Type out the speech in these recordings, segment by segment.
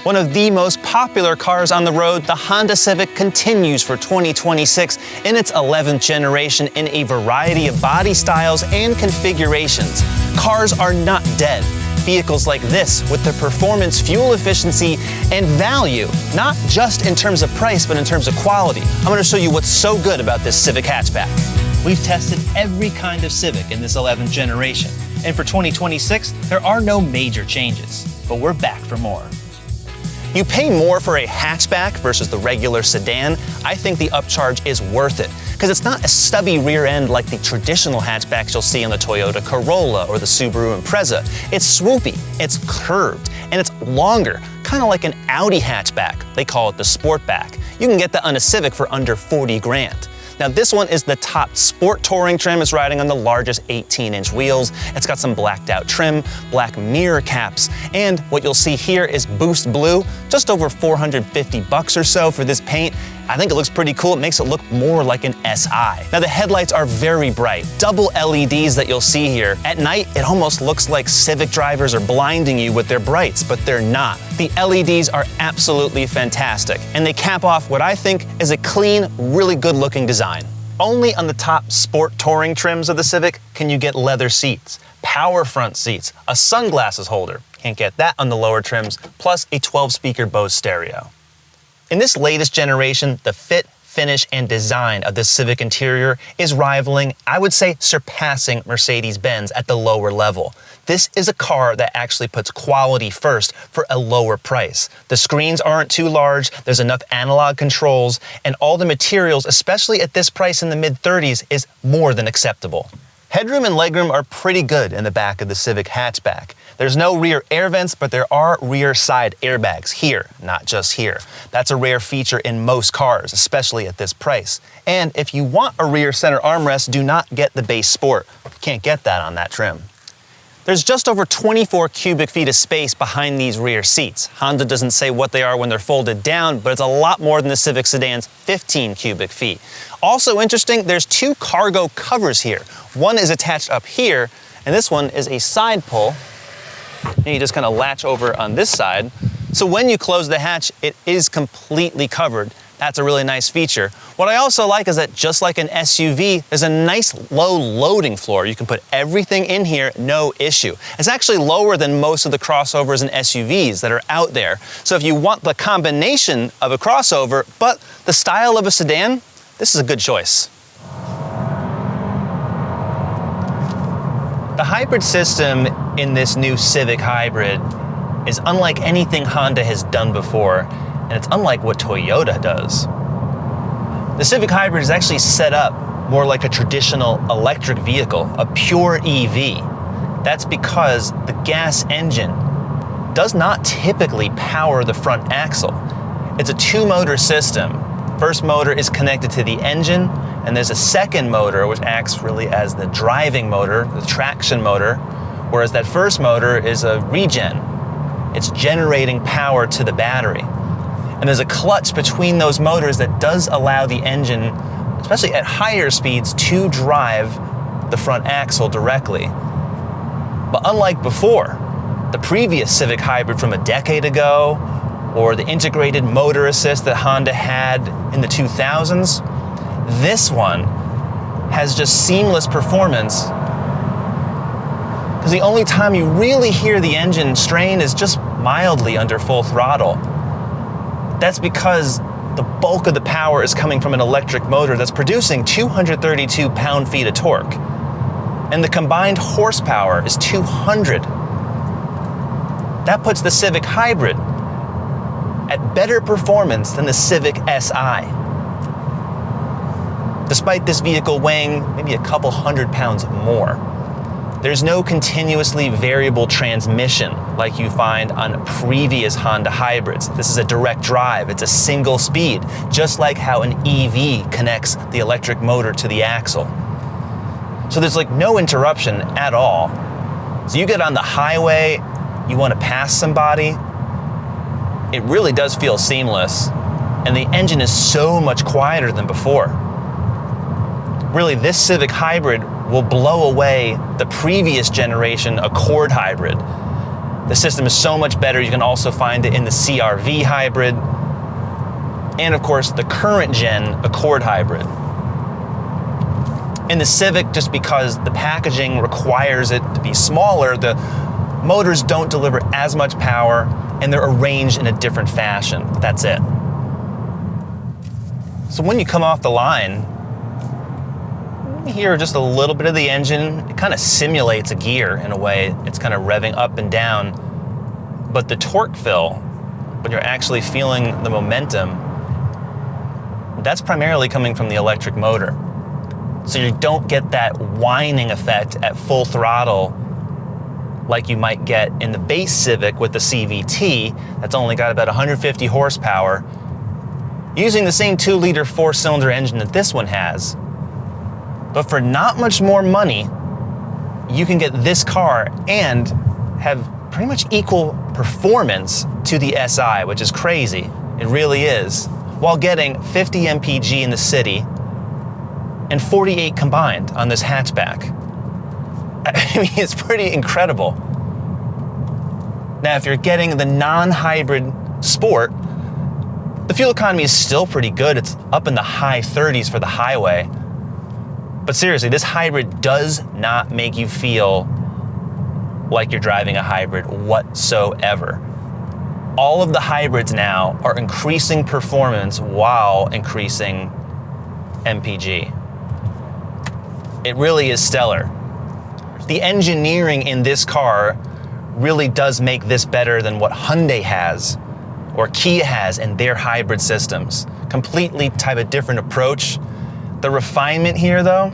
One of the most popular cars on the road, the Honda Civic continues for 2026 in its 11th generation in a variety of body styles and configurations. Cars are not dead. Vehicles like this, with the performance, fuel efficiency, and value, not just in terms of price, but in terms of quality. I'm going to show you what's so good about this Civic Hatchback. We've tested every kind of Civic in this 11th generation, and for 2026, there are no major changes, but we're back for more. You pay more for a hatchback versus the regular sedan. I think the upcharge is worth it, because it's not a stubby rear end like the traditional hatchbacks you'll see on the Toyota Corolla or the Subaru Impreza. It's swoopy, it's curved, and it's longer, kind of like an Audi hatchback. They call it the sportback. You can get that on a Civic for under 40 grand. Now this one is the top sport touring trim. It's riding on the largest 18-inch wheels. It's got some blacked out trim, black mirror caps, and what you'll see here is Boost Blue, just over $450 or so for this paint. I think it looks pretty cool. It makes it look more like an SI. Now the headlights are very bright, double LEDs that you'll see here. At night, it almost looks like Civic drivers are blinding you with their brights, but they're not. The LEDs are absolutely fantastic, and they cap off what I think is a clean, really good looking design. Only on the top sport touring trims of the Civic can you get leather seats, power front seats, a sunglasses holder. Can't get that on the lower trims, plus a 12-speaker Bose stereo. In this latest generation, the fit, finish, and design of the Civic interior is rivaling, I would say surpassing Mercedes-Benz at the lower level. This is a car that actually puts quality first for a lower price. The screens aren't too large, there's enough analog controls, and all the materials, especially at this price in the mid-30s, is more than acceptable. Headroom and legroom are pretty good in the back of the Civic Hatchback. There's no rear air vents, but there are rear side airbags here, not just here. That's a rare feature in most cars, especially at this price. And if you want a rear center armrest, do not get the base Sport. You can't get that on that trim. There's just over 24 cubic feet of space behind these rear seats. Honda doesn't say what they are when they're folded down, but it's a lot more than the Civic sedan's 15 cubic feet. Also interesting, there's two cargo covers here. One is attached up here, and this one is a side pull. And you just kind of latch over on this side. So when you close the hatch, it is completely covered. That's a really nice feature. What I also like is that just like an SUV, there's a nice low loading floor. You can put everything in here, no issue. It's actually lower than most of the crossovers and SUVs that are out there. So if you want the combination of a crossover, but the style of a sedan, this is a good choice. The hybrid system in this new Civic Hybrid is unlike anything Honda has done before, and it's unlike what Toyota does. The Civic Hybrid is actually set up more like a traditional electric vehicle, a pure EV. That's because the gas engine does not typically power the front axle. It's a two-motor system. First motor is connected to the engine, and there's a second motor which acts really as the driving motor, the traction motor, whereas that first motor is a regen. It's generating power to the battery. And there's a clutch between those motors that does allow the engine, especially at higher speeds, to drive the front axle directly. But unlike before, the previous Civic Hybrid from a decade ago, or the integrated motor assist that Honda had in the 2000s, this one has just seamless performance, because the only time you really hear the engine strain is just mildly under full throttle. That's because the bulk of the power is coming from an electric motor that's producing 232 pound-feet of torque. And the combined horsepower is 200. That puts the Civic Hybrid at better performance than the Civic Si. Despite this vehicle weighing maybe a couple hundred pounds more. There's no continuously variable transmission like you find on previous Honda hybrids. This is a direct drive, it's a single speed, just like how an EV connects the electric motor to the axle. So there's like no interruption at all. So you get on the highway, you want to pass somebody, it really does feel seamless, and the engine is so much quieter than before. Really, this Civic Hybrid will blow away the previous generation Accord Hybrid. The system is so much better. You can also find it in the CR-V hybrid, and of course the current gen Accord hybrid. In the Civic, just because the packaging requires it to be smaller, the motors don't deliver as much power, and they're arranged in a different fashion. That's it. So when you come off the line, you hear just a little bit of the engine. It kind of simulates a gear in a way. It's kind of revving up and down. But the torque fill, when you're actually feeling the momentum, that's primarily coming from the electric motor. So you don't get that whining effect at full throttle like you might get in the base Civic with the CVT that's only got about 150 horsepower, using the same 2-liter 4-cylinder engine that this one has. But for not much more money, you can get this car and have pretty much equal performance to the SI, which is crazy. It really is. While getting 50 mpg in the city and 48 combined on this hatchback. I mean, it's pretty incredible. Now, if you're getting the non-hybrid Sport, the fuel economy is still pretty good. It's up in the high 30s for the highway. But seriously, this hybrid does not make you feel like you're driving a hybrid whatsoever. All of the hybrids now are increasing performance while increasing MPG. It really is stellar. The engineering in this car really does make this better than what Hyundai has or Kia has in their hybrid systems. Completely type of different approach. The refinement here though,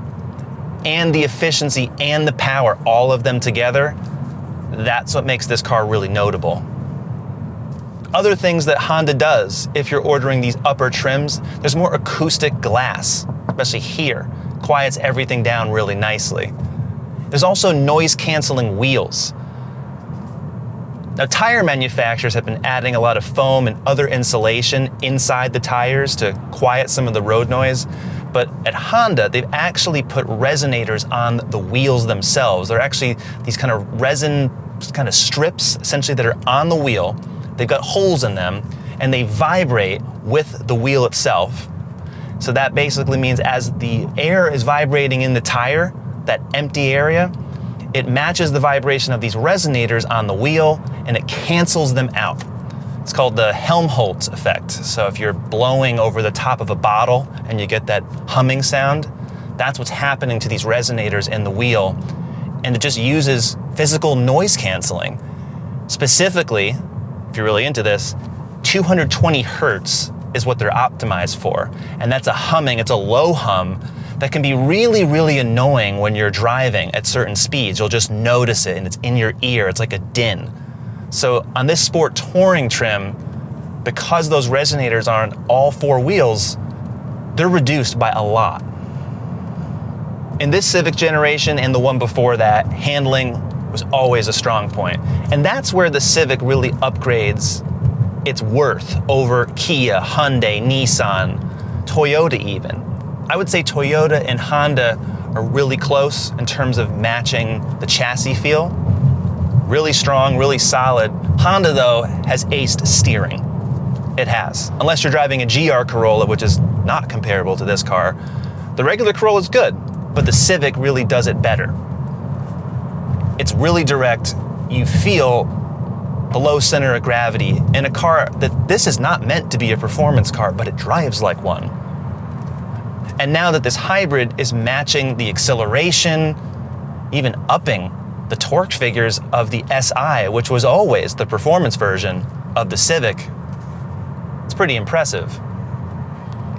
and the efficiency and the power, all of them together, that's what makes this car really notable. Other things that Honda does, if you're ordering these upper trims, there's more acoustic glass, especially here. Quiets everything down really nicely. There's also noise-canceling wheels. Now, tire manufacturers have been adding a lot of foam and other insulation inside the tires to quiet some of the road noise, but at Honda, they've actually put resonators on the wheels themselves. They're actually these kind of resin kind of strips, essentially, that are on the wheel. They've got holes in them, and they vibrate with the wheel itself. So that basically means as the air is vibrating in the tire, that empty area, it matches the vibration of these resonators on the wheel, and it cancels them out. It's called the Helmholtz effect. So if you're blowing over the top of a bottle and you get that humming sound, that's what's happening to these resonators in the wheel. And it just uses physical noise canceling. Specifically, if you're really into this, 220 hertz is what they're optimized for. And that's a humming, it's a low hum that can be really, really annoying when you're driving at certain speeds. You'll just notice it and it's in your ear, it's like a din. So on this Sport Touring trim, because those resonators are on all 4 wheels, they're reduced by a lot. In this Civic generation and the one before that, handling was always a strong point. And that's where the Civic really upgrades its worth over Kia, Hyundai, Nissan, Toyota even. I would say Toyota and Honda are really close in terms of matching the chassis feel. Really strong, really solid. Honda though has aced steering. It has. Unless you're driving a GR Corolla, which is not comparable to this car. The regular Corolla is good, but the Civic really does it better. It's really direct. You feel the low center of gravity in a car that this is not meant to be a performance car, but it drives like one. And now that this hybrid is matching the acceleration, even upping the torque figures of the SI, which was always the performance version of the Civic, it's pretty impressive.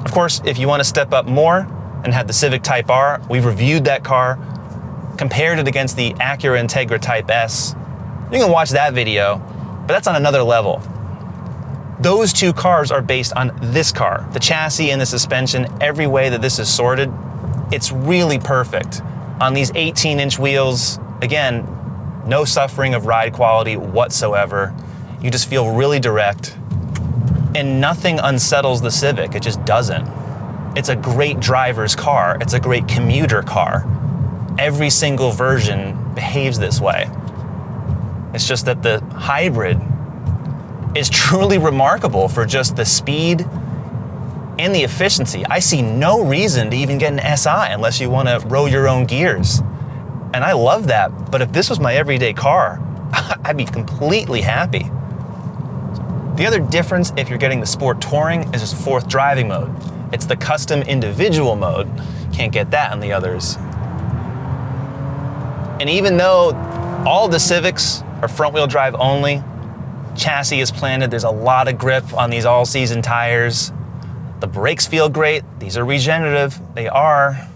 Of course, if you want to step up more and have the Civic Type R, we've reviewed that car, compared it against the Acura Integra Type S. You can watch that video, but that's on another level. Those two cars are based on this car. The chassis and the suspension, every way that this is sorted, it's really perfect. On these 18-inch wheels, again, no suffering of ride quality whatsoever. You just feel really direct, and nothing unsettles the Civic. It just doesn't. It's a great driver's car. It's a great commuter car. Every single version behaves this way. It's just that the hybrid is truly remarkable for just the speed and the efficiency. I see no reason to even get an SI unless you want to row your own gears. And I love that, but if this was my everyday car, I'd be completely happy. The other difference if you're getting the Sport Touring is this fourth driving mode. It's the custom individual mode. Can't get that on the others. And even though all the Civics are front-wheel drive only, chassis is planted, there's a lot of grip on these all-season tires. The brakes feel great. These are regenerative. They are.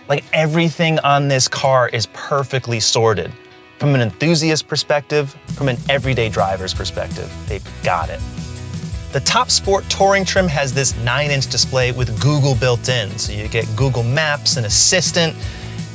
Like, everything on this car is perfectly sorted. From an enthusiast perspective, from an everyday driver's perspective, they've got it. The top Sport Touring trim has this 9-inch display with Google built in. So you get Google Maps and Assistant,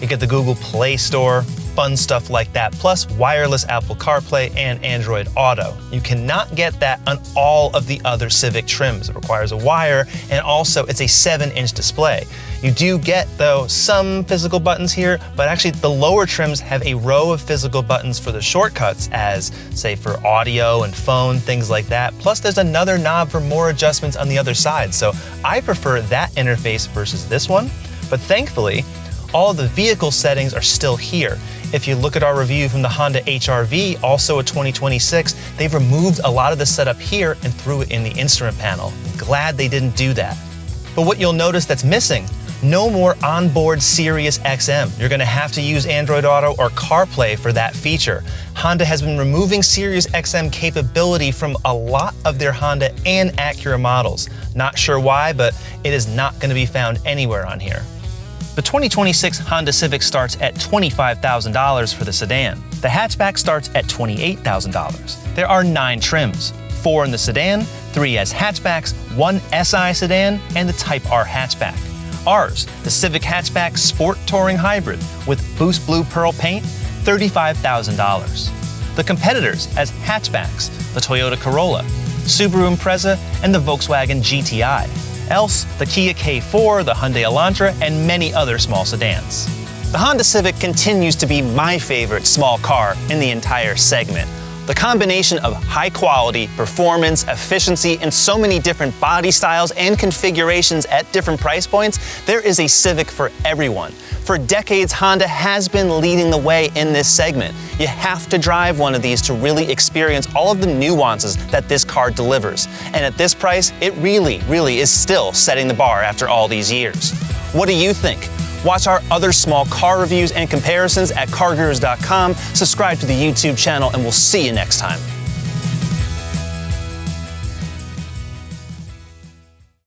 you get the Google Play Store, fun stuff like that, plus wireless Apple CarPlay and Android Auto. You cannot get that on all of the other Civic trims. It requires a wire, and also it's a 7-inch display. You do get, though, some physical buttons here, but actually the lower trims have a row of physical buttons for the shortcuts, as, say, for audio and phone, things like that. Plus there's another knob for more adjustments on the other side. So I prefer that interface versus this one, but thankfully, all of the vehicle settings are still here. If you look at our review from the Honda HR-V, also a 2026, they've removed a lot of the setup here and threw it in the instrument panel. Glad they didn't do that. But what you'll notice that's missing, no more onboard Sirius XM. You're gonna have to use Android Auto or CarPlay for that feature. Honda has been removing Sirius XM capability from a lot of their Honda and Acura models. Not sure why, but it is not gonna be found anywhere on here. The 2026 Honda Civic starts at $25,000 for the sedan. The hatchback starts at $28,000. There are 9 trims, 4 in the sedan, 3 as hatchbacks, 1 SI sedan, and the Type R hatchback. Ours, the Civic Hatchback Sport Touring Hybrid with Boost Blue Pearl paint, $35,000. The competitors as hatchbacks, the Toyota Corolla, Subaru Impreza, and the Volkswagen GTI. Else, the Kia K4, the Hyundai Elantra, and many other small sedans. The Honda Civic continues to be my favorite small car in the entire segment. The combination of high quality, performance, efficiency, and so many different body styles and configurations at different price points, there is a Civic for everyone. For decades, Honda has been leading the way in this segment. You have to drive one of these to really experience all of the nuances that this car delivers. And at this price, it really is still setting the bar after all these years. What do you think? Watch our other small car reviews and comparisons at CarGurus.com, subscribe to the YouTube channel, and we'll see you next time.